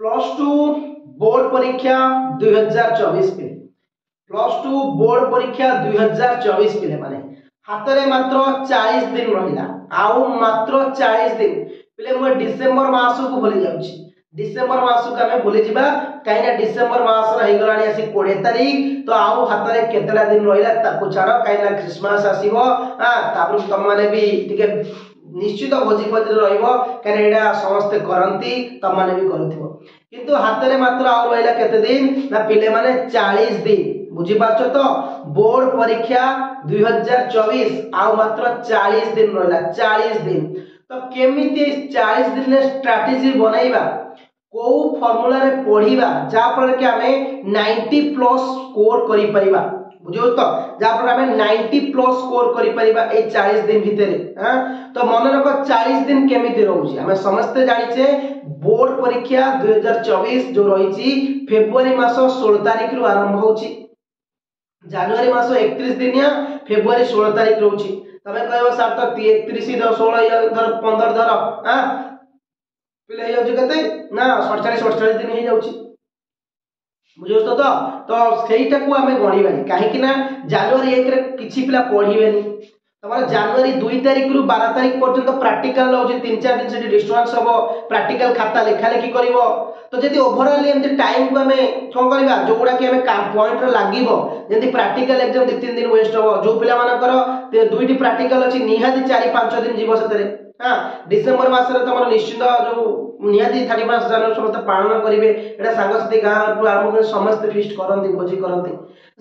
Plus two board परीक्षा 2024 पे plus two board परीक्षा 2024 पे माने हाथ में मात्र 40 दिन रहिला आउ मात्र 40 दिन पे मैं डिसेंबर मास को भूली जाउची डिसेंबर मास को हमें भूली जिबा कहीं डिसेंबर मास रही गलानी आसी 20 तारीख तो आउ हाथ में केतला दिन रहिला ताको छाड़ कहीं क्रिसमस आसीबो तापर तुम माने भी टिके निश्चित भोजी भोजी रहिबो कारण एडा समस्त करंती तुम माने भी करूथिबो किंतु हाथ में मात्र आउ रहिला केते दिन ना पिले माने 40 दिन बुझी पारछ तो बोर्ड परीक्षा 2024 आउ मात्र 40 दिन रहिला 40 दिन तो केमिति 40 दिन रे स्ट्रेटजी बनाइबा को फार्मूला रे पढिबा जा पर के हमें 90 प्लस स्कोर करि परिबा बुझो तो जा पर हमें 90 प्लस स्कोर करि परिबा ए 40 दिन भितरे हां तो मन रख 40 दिन केमिति रहउची हमें समस्त जानि छे बोर्ड परीक्षा 2024 जो रहिची फेब्रुआरी मास 16 तारिख रु आरंभ होची जनवरी मास 31 दिनिया फेब्रुआरी 16 तारिख रहउची तमे कहबो सर तो 31 16 धर 15 धर हां पिले हे जाउची कते ना 47 दिन हे जाउची बुझो तो सेईटा को हमें गणिबानी काहे कि ना जनवरी 1 रे किछि पिला पढिबेनी तमरा जनवरी 2 तारिख रु 12 तारिख पर्यंत प्रैक्टिकल होची 3-4 दिन से डिस्टेंस हबो प्रैक्टिकल खाता लेखा लेखी करिवो तो जदी ओवरऑल एंती टाइम को हमें छो करबा जोगुडा कि हमें पॉइंट रे लागिवो जदी प्रैक्टिकल एग्जाम 2-3 दिन वेस्ट हो जो पिला मानकर दुईटी प्रैक्टिकल अछि निहाती 4-5 दिन जीवो सेतरे हां डिसेंबर मास रे तमर निश्चित जो निहाती 31 जनवरी समस्त पालन करिवे एटा सांगसाथी गां आरंभ कर समस्त फीस्ट करंती भोजी करंती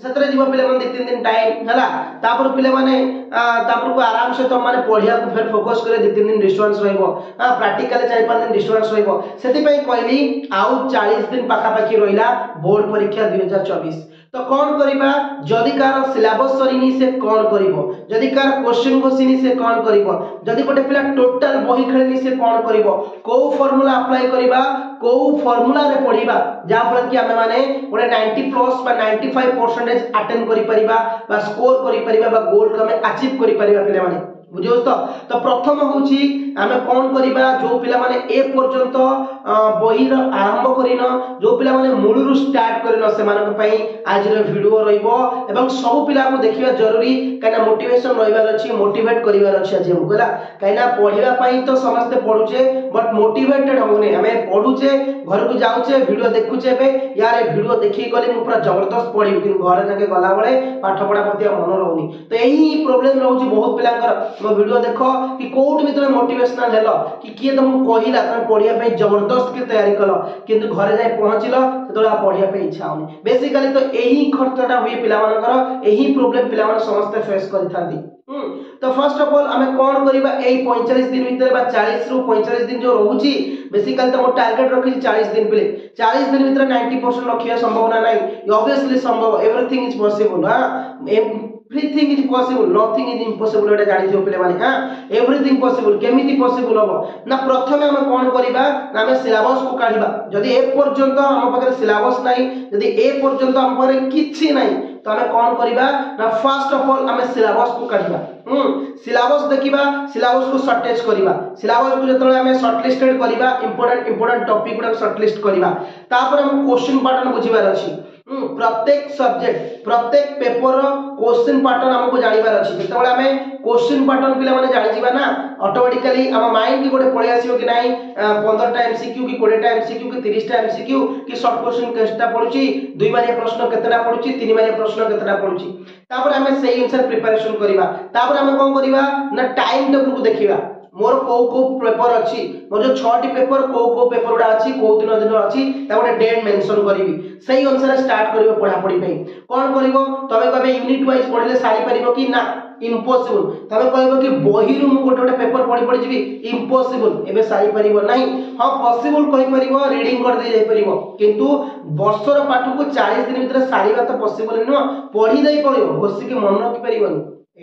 सेतरे जीव पिले मन 2-3 दिन टाइम हला तापर पिले माने तापर को आराम से तो माने पढिया को फिर फोकस करे 2-3 दिन डिस्टेंस रहइबो हां प्रैक्टिकल 4-5 दिन डिस्टेंस रहइबो सेति पई कहली आउ 40 दिन पाखा पाखी रहिला बोर्ड परीक्षा 2024 तो कौन करिबा जदि कार सिलेबस सरीनी से कौन करिवो जदि कार क्वेश्चन क्वेश्चन से कौन करिवो जदि गोटे पिला टोटल बही खेलनी से कौन करिवो को फार्मूला अप्लाई करिबा को फार्मूला रे पढिबा जा फल कि हमें माने गोटे 90 प्लस बा 95% अटेंड करि परिबा बा स्कोर करि परिबा बा गोल को हमें अचीव करि परिबा पिले माने बुझो तो प्रथम होची हमें कौन करिबा जो पिला माने ए पर्यंत बही आरंभ करिन जो पिला माने मूलरु स्टार्ट करिन से मानक पई आज रे वीडियो रहइबो एवं सब पिला को देखिबा जरूरी काना मोटिवेशन रहइबार अछि मोटिवेट करिवार अछि आज हम गला काइना पढिबा पई तो समस्त पढुचे बट मोटिवेटेड होने हमें पढुचे घर को जाउचे वीडियो देखुचे बे यार ए वीडियो देखि गली मु पूरा जबरदस्त पढी कि घर जाके गला बळे पाठ पढा प्रति मन रहउनी तो एही प्रॉब्लम रहउची बहुत पिलांकर मो वीडियो देखो कि कोउट भी तुम मोटिवेशनल हेलो कि किए तुमको कहिला तुम पढिया पे जबरदस्त के तैयारी कलो किंतु घरे जाय पहुंचिलो तोला पढिया पे इच्छा होनी बेसिकली तो एही खर्चटा हुए पिला मानकर एही प्रॉब्लम पिला मान समस्त फेस करथांती तो फर्स्ट ऑफ ऑल हमें कौन करिबा एई 45 दिन भीतर बा 40 रु 45 दिन जो रहउची बेसिकली तो मो टारगेट रखी 40 दिन पिले 40 दिन भीतर 90% रखिया संभावना नहीं ऑब्वियसली संभव एवरीथिंग इज पॉसिबल हां everything is possible nothing is impossible एटा जानि जो पिले माने हां एवरीथिंग पॉसिबल केमिति पॉसिबल हो ना प्रथमे हम कोन करिबा ना हम सिलेबस को काढिबा जदी ए पर्यंत हम पाखरे सिलेबस नाही जदी ए पर्यंत हम पाखरे किछि नाही तो हम कोन करिबा ना फर्स्ट ऑफ ऑल हम सिलेबस को काढिबा सिलेबस देखिबा सिलेबस को शॉर्टेज करिबा सिलेबस को जतले हम शॉर्टलिस्टेड करिबा इंपोर्टेंट टॉपिक गुडा शॉर्टलिस्ट करिबा तापर हम क्वेश्चन पैटर्न बुझिबार अछि प्रत्येक सब्जेक्ट प्रत्येक पेपर क्वेश्चन पैटर्न हमको जानिबार अछि जतले हमें क्वेश्चन पैटर्न पिला माने जानि जिबा ना ऑटोमेटिकली हम माइंड की गोटे पळे आसीबो कि नाही 15 टा एमसीक्यू कि 20 टा एमसीक्यू कि 30 टा एमसीक्यू कि शॉर्ट क्वेश्चन केस्टा पडुची दुई मारिया प्रश्न केतटा पडुची तीन मारिया प्रश्न केतटा पडुची तापर हमें सेही अनुसार प्रिपरेशन करिबा तापर हमें कोन करिबा ना टाइम टेबल को देखिबा मोर को पेपर अछि मोर जो 6 टी पेपर को पेपर उडा अछि को दिन अछि ता गोटे डेट मेंशन करिवि सही अनुसार स्टार्ट करिवो पढा पढी पई कोन करिवो तबे कबे यूनिट वाइज पढले सारी परिबो कि ना इम्पॉसिबल तबे कहबो कि बही रु मु गोटे पेपर पढी पढी जिवि इम्पॉसिबल एबे सारी परिबो नाही हां पॉसिबल कहि परिबो रीडिंग कर दे जाई परिबो किंतु वर्षर पाठ को 40 दिन भीतर सारीबा तो पॉसिबल न पढी जाई परिबो घोसी के मन रखि परिबो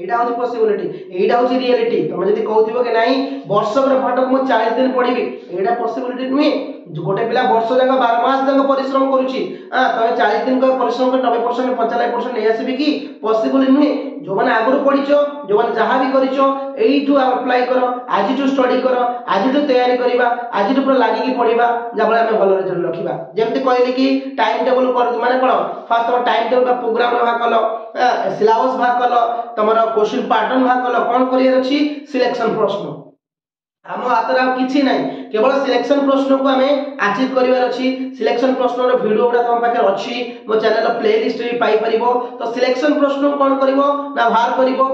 एडा होची पॉसिबिलिटी एडा होची रियलिटी तुम जदी कहउथिबो कि नाही वर्षकर पाठ को 40 दिन पढिबी एडा पॉसिबिलिटी नुहे गोटे पिला वर्ष जाक 12 मास जाक परिश्रम करूची तमे 40 दिन को परिश्रम कर 90% 95% नै आसीबी कि पॉसिबल नुहे जो माने आगुर पढिचो जो माने जहां भी करिचो एइठु अप्लाई करो आज टू स्टडी करो आज टू तैयारी करिबा आज टू पूरा लागि कि पढिबा जाबळे हमें भलो रिजल्ट रखिबा जेमति कहले कि टाइम टेबल कर माने कोन फास्ट तो टाइम टेबल का प्रोग्राम भाग कलो सिलेबस भाग कलो तमरो क्वेश्चन पैटर्न भाग कलो कोन करियर अछि सिलेक्शन प्रश्न आम हाथ किसी ना केवल सिलेक्शन प्रश्न को हमें अचीव करिवार अछि सिलेक्शन प्रश्न रो वीडियो गुडा तुम पाखे अछि मो चैनल प्लेलिस्ट रे पाई परिबो तो सिलेक्शन प्रश्न कोन करिवो ना बाहर करिवो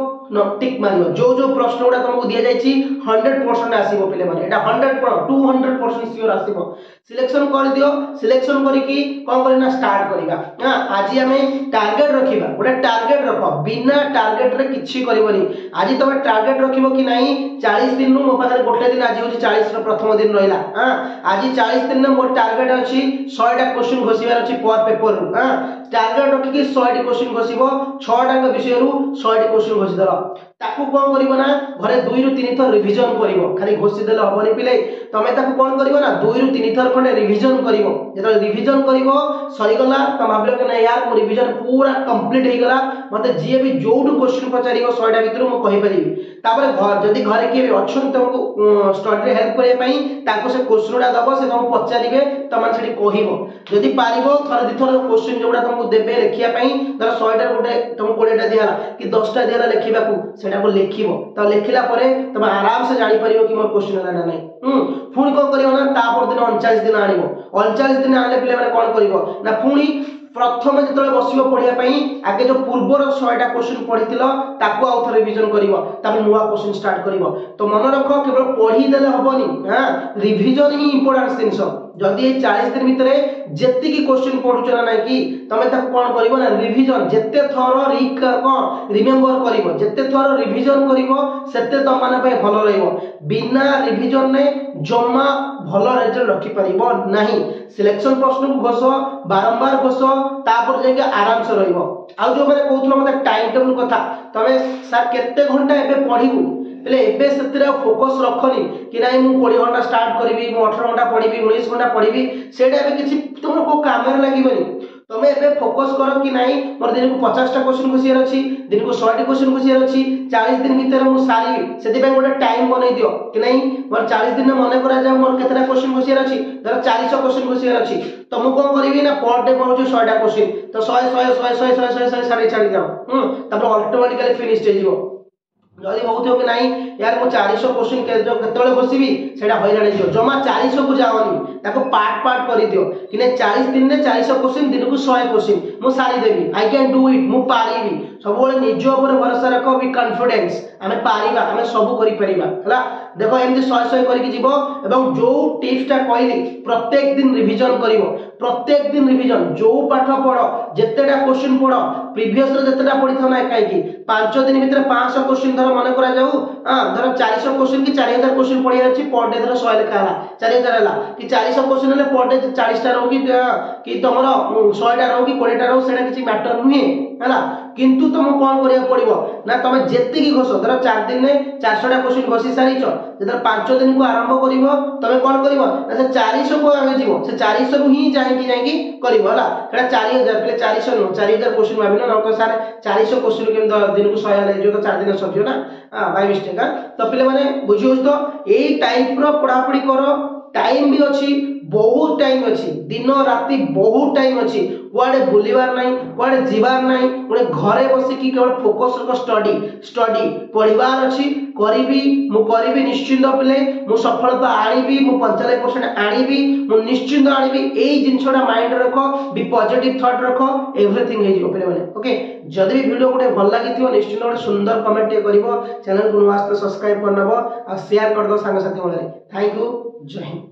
टिक मारियो जो प्रश्न गुडा तुमको दिया जायछि 100% आसीबो पिले माने एटा 100% 200% सियोर आसीबो सिलेक्शन कर दियो सिलेक्शन करी कि कोन करना स्टार्ट करिगा हां आज हमें टारगेट रखिबा गोटे टारगेट रखो बिना टारगेट रे किछि करिवनी आज तुम टारगेट रखिबो कि नाही 40 दिन नु मो पाखरे गोटे दिन आज होछि 40 रो प्रथम दिन रहिला हां आज 40 दिन ने मोर टारगेट अछि 100 टा क्वेश्चन घोसिबार अछि पर पेपर हां टारगेट रखि कि 100 टा क्वेश्चन घोसिबो 6 टा विषय रु 100 टा क्वेश्चन घोसि दलो ताकू कोन करिवो ना घरे 2 रु 3 थर रिवीजन करिवो खाली घोसि देले हबनी पिले तमे ताकू कोन करिवो ना 2 रु 3 थर खंडे रिवीजन करिवो जेतो रिवीजन करिवो सरी गला त भाबलो कि ना यार मो रिवीजन पूरा कंप्लीट हे गला मते जे भी जोडू क्वेश्चन पचारिवो 100 टा भितर मो कहि परिबी तापर घर जदी घरे के अछन तुमको स्टडी रे हेल्प करे पई ताको से क्वेश्चनडा दबो से तुम पचारिबे तमन सेठी कहिवो जदी पारिबो थर दि थर क्वेश्चन जोडा तुमको देबे लेखिया पई धर 100 टा गोटे तुम 20 टा दियाला कि 10 टा दियाला लेखिबा को सेटा को लेखिबो त लेखिला परे तुम आराम से जानि परिबो कि मोर क्वेश्चन हला नै पुणी कोन करिवो ना तापर दिन 39 दिन आनिबो 39 दिन आले पिले माने कोन करिवो ना पुणी प्रथम जतले बसिबो पढिया पई आगे जो पूर्वर 100 टा क्वेश्चन पढितिलो ताकू आउ थरे रिवीजन करिवो तापर नुवा क्वेश्चन स्टार्ट करिवो तो मन रखो केवल पढी देले हबनी हां रिवीजन ही इंपोर्टेंट थिंग्स जदी 40 दिन भितरे जेति की क्वेश्चन पढुछ ना कि तमे ताकू कोन करिवो ना रिवीजन जेते थरो कोन रिमेंबर करिवो जेते थरो रिवीजन करिवो सेते त माने पे भलो रहइबो बिना रिवीजन ने जम्मा भलो रिजल्ट रखि परिबो नाही सिलेक्शन प्रश्न को घोसो बारंबार घोसो तापर जेके आराम से रहइबो आ जो माने कहउथलो मते टाइम टेबल कथा तमे सर केते घंटा एबे पढिबू એટલે ଏବେ ସେଥିରେ ଫୋକସ୍ ରଖନି कि नाही मु 20 घंटा स्टार्ट करबी मु 18 घंटा पढिबी 19 घंटा पढिबी सेटा ଏବେ କିଛି तुमको को काम रे लागीबनी तमे एबे फोकस करो कि नाही मोर दिन को 50 टा क्वेश्चन घोसियर अछि दिन को 100 टा क्वेश्चन घोसियर अछि 40 दिन भीतर मु सारीबी सेति पे गोटे टाइम बनै दियो कि नाही मोर 40 दिन में मने करा जाय मोर केतरा क्वेश्चन घोसियर अछि धर 400 क्वेश्चन घोसियर अछि तो मु कोन करबी ना पर डे पढु 100 टा क्वेश्चन तो 100 छाड़ी जाओ तब ऑटोमेटिकली फिनिश हो जिवो जदी बहुतो कि नाही यार मु 400 क्वेश्चन केतले बसिबी सेटा हैराणी दियो जमा 400 को जावनी ताको पार्ट करि दियो कि नै 40 दिन ने 400 क्वेश्चन दिन को 100 क्वेश्चन मु सारी देबी आई कैन डू इट मु पारिबी सब बेले निज ऊपर भरोसा रखो बी कॉन्फिडेंस हमें पारिबा हमें सब करि परिबा हला देखो एमती 100 करिक जीवो एवं जो टिप्सटा कहली प्रत्येक दिन रिवीजन करिवो प्रत्येक दिन रिवीजन जो पाठ पढ़ो जेतेटा क्वेश्चन पढ़ो प्रीवियस रे जेतेटा पढ़ी था ना काई की 5 दिन भीतर 500 क्वेश्चन धर मन करा जाऊ धर 400 क्वेश्चन की 4000 क्वेश्चन पढ़ी अछि पर डे धर 100 लेखा हला 4000 हला कि 400 क्वेश्चन ले पर डे 40 टा रहो कि तमरो 100 टा रहो कि 20 टा रहो सेटा किछि मैटर नुहे हला किंतु तुम कोन करिया पड़िबो ना तमे जेति की घोसो धर 4 दिन ने 400 टा क्वेश्चन घोसी सारिचो जदर 5 दिन को आरंभ करिवो तमे कोन करिवो ना से 400 को आगे जीवो से 400 रु ही जाई करिवो हला एटा 4000 पले 400 नो 4000 क्वेश्चन भाबिनो न सारे 400 क्वेश्चन के दिन को 100 ले जो तो 4 दिन सजियो ना बाय मिस्टेक तो पले माने बुझियो तो एई टाइप रो पढ़ा पढ़ी करो टाइम भी अछि बहुत टाइम अछि दिन राति बहुत टाइम अछि कुआडे बुलिबार नाही कुआडे जीवार नाही पुणे घरे बसी की केवल फोकस रखो स्टडी पढ़िबार अछि करिबी निश्चिंत पिले मु सफलता आनिबी मु 95% आनिबी मु निश्चिंत आनिबी एई जिंसडा माइंड रखो बी पॉजिटिव थॉट रखो एवरीथिंग हे जो पिले माने ओके जदी भी वीडियो गुटे भल लागिथियो निश्चिंत गुटे सुंदर कमेंट करिवो चैनल को नुआस्ते सब्सक्राइब करनबो आ शेयर कर दो संग साथी मोले थैंक यू जय हिंद।